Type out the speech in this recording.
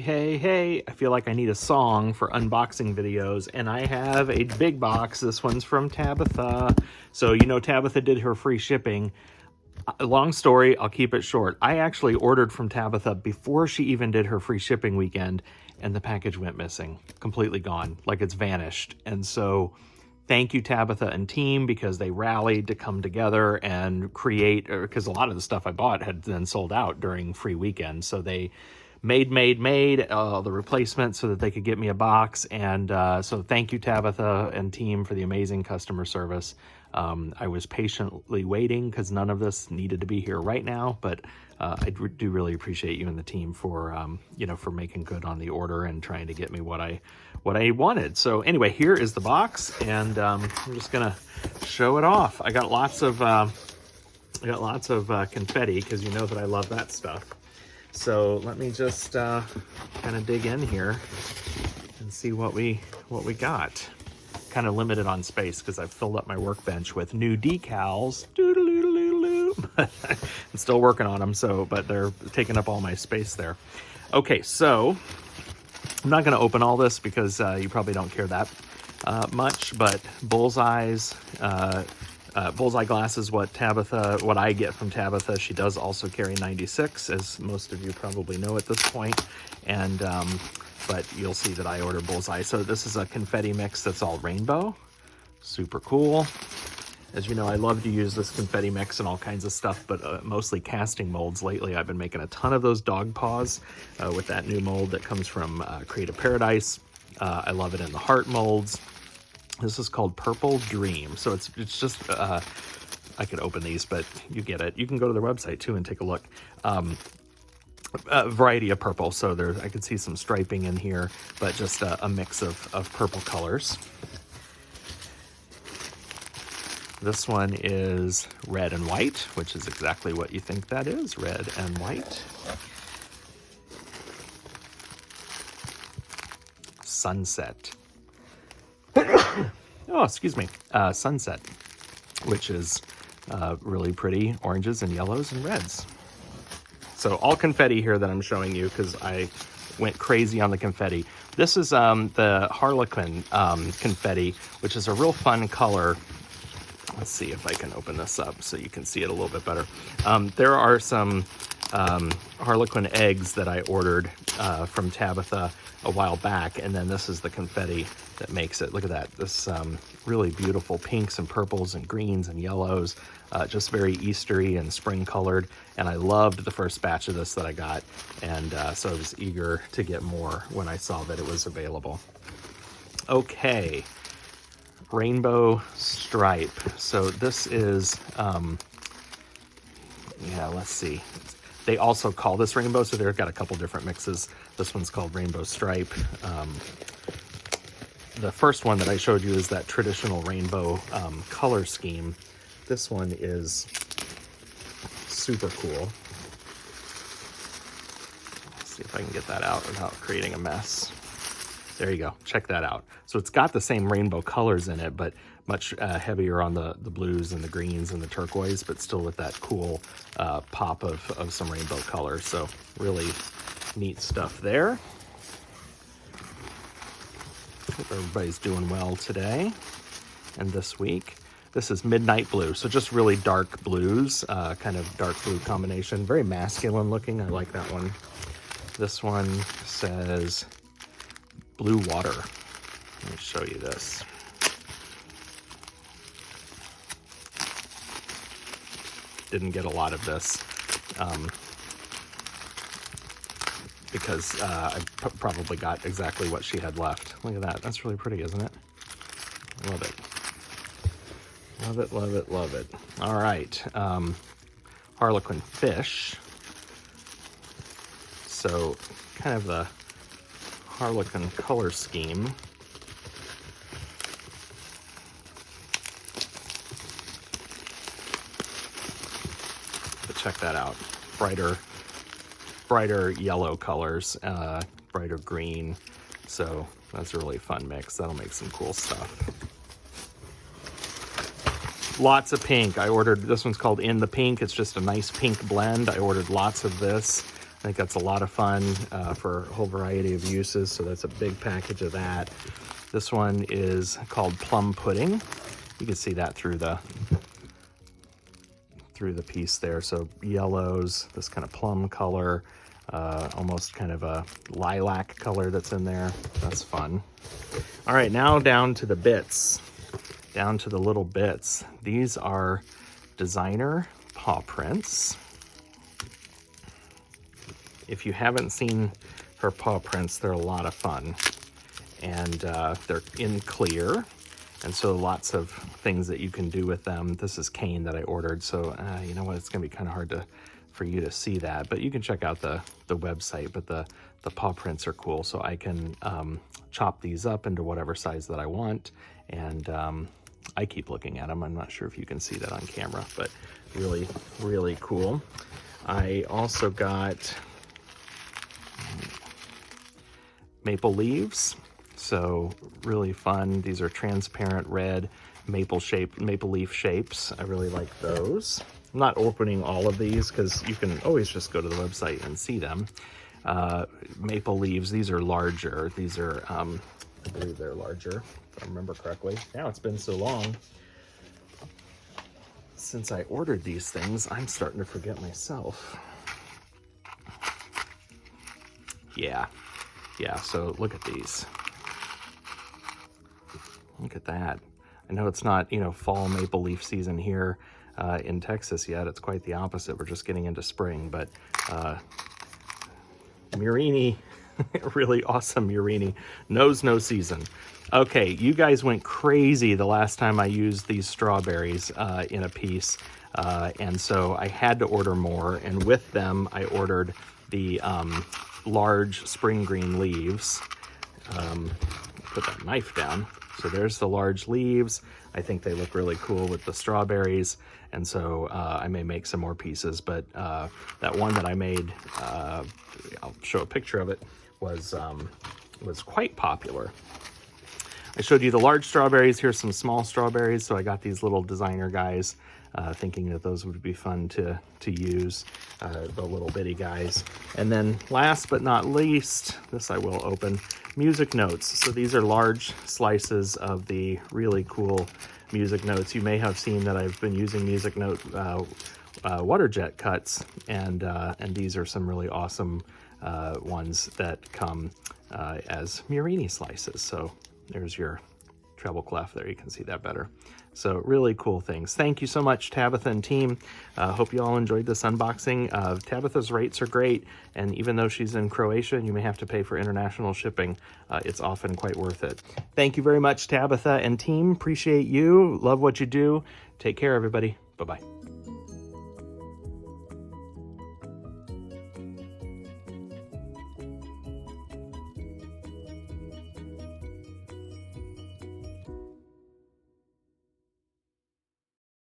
Hey, I feel like I need a song for unboxing videos, and I have a big box. This one's from Tabitha. So, you know, Tabitha did her free shipping. Long story, I'll keep it short. I actually ordered from Tabitha before she even did her free shipping weekend, and the package went missing, completely gone, like it's vanished. And so thank you, Tabitha and team, because they rallied to come together and create, because a lot of the stuff I bought had then sold out during free weekend. So they made the replacement so that they could get me a box. And so thank you, Tabitha and team, for the amazing customer service. I was patiently waiting because none of this needed to be here right now, but I do really appreciate you and the team for for making good on the order and trying to get me what I wanted. So anyway, here is the box, and I'm just gonna show it off. I got lots of confetti, because you know that I love that stuff. So let me just kind of dig in here and see what we got. Kind of limited on space because I've filled up my workbench with new decals. I'm still working on them, but they're taking up all my space there. Okay, so I'm not going to open all this because you probably don't care that much, but Bullseye's Bullseye glass is what I get from Tabitha. She does also carry 96, as most of you probably know at this point, and but you'll see that I order Bullseye. So this is a confetti mix that's all rainbow. Super cool. As you know, I love to use this confetti mix and all kinds of stuff, but mostly casting molds lately. I've been making a ton of those dog paws with that new mold that comes from Creative Paradise. I love it in the heart molds. This is called Purple Dream. So it's just, I could open these, but you get it. You can go to their website too and take a look. A variety of purple. So I can see some striping in here, but just a mix of purple colors. This one is red and white, which is exactly what you think that is, red and white. Sunset. Oh, excuse me. Sunset, which is really pretty oranges and yellows and reds. So all confetti here that I'm showing you because I went crazy on the confetti. This is the Harlequin confetti, which is a real fun color. Let's see if I can open this up so you can see it a little bit better. There are some Harlequin eggs that I ordered from Tabitha a while back, and then this is the confetti that makes it. Look at that. This really beautiful pinks and purples and greens and yellows, just very Eastery and spring colored. And I loved the first batch of this that I got, and so I was eager to get more when I saw that it was available. Okay. Rainbow stripe. So this is, let's see. They also call this rainbow, so they've got a couple different mixes. This one's called Rainbow Stripe. The first one that I showed you is that traditional rainbow color scheme. This one is super cool. Let's see if I can get that out without creating a mess. There you go. Check that out. So it's got the same rainbow colors in it, but much heavier on the blues and the greens and the turquoise, but still with that cool pop of some rainbow color. So really neat stuff there. Hope everybody's doing well today and this week. This is Midnight Blue, so just really dark blues, kind of dark blue combination. Very masculine looking. I like that one. This one says Blue Water. Let me show you this. Didn't get a lot of this because I probably got exactly what she had left. Look at that. That's really pretty, isn't it? Love it. Love it, love it, love it. All right. Harlequin fish. So kind of the Harlequin color scheme. But check that out. Brighter yellow colors, brighter green. So that's a really fun mix. That'll make some cool stuff. Lots of pink. I ordered, this one's called In the Pink. It's just a nice pink blend. I ordered lots of this. I think that's a lot of fun for a whole variety of uses, so that's a big package of that. This one is called Plum Pudding. You can see that through the piece there. So yellows, this kind of plum color, almost kind of a lilac color that's in there. That's fun. All right, now down to the bits, down to the little bits. These are designer paw prints. If you haven't seen her paw prints, they're a lot of fun. And they're in clear. And so lots of things that you can do with them. This is cane that I ordered, so you know what, it's gonna be kind of hard for you to see that, but you can check out the website. But the paw prints are cool, so I can chop these up into whatever size that I want, and I keep looking at them. I'm not sure if you can see that on camera, but really, really cool. I also got maple leaves. So really fun. These are transparent red maple leaf shapes. I really like those. I'm not opening all of these because you can always just go to the website and see them. Maple leaves, these are larger. These are, I believe they're larger, if I remember correctly. Now it's been so long since I ordered these things, I'm starting to forget myself. Yeah, so look at these. Look at that. I know it's not, you know, fall maple leaf season here in Texas yet. It's quite the opposite. We're just getting into spring, but Murini, really awesome Murini, knows no season. Okay, you guys went crazy the last time I used these strawberries in a piece, and so I had to order more, and with them I ordered the large spring green leaves. Put that knife down. So there's the large leaves. I think they look really cool with the strawberries, and so I may make some more pieces, but that one that I made, I'll show a picture of it, was quite popular. I showed you the large strawberries. Here's some small strawberries, so I got these little designer guys, thinking that those would be fun to use, the little bitty guys. And then last but not least, this I will open, music notes. So these are large slices of the really cool music notes. You may have seen that I've been using music note water jet cuts, and these are some really awesome ones that come as Murini slices. So there's your treble clef there. You can see that better. So really cool things. Thank you so much, Tabitha and team. Hope you all enjoyed this unboxing. Tabitha's rates are great, and even though she's in Croatia and you may have to pay for international shipping, it's often quite worth it. Thank you very much, Tabitha and team. Appreciate you. Love what you do. Take care, everybody. Bye-bye.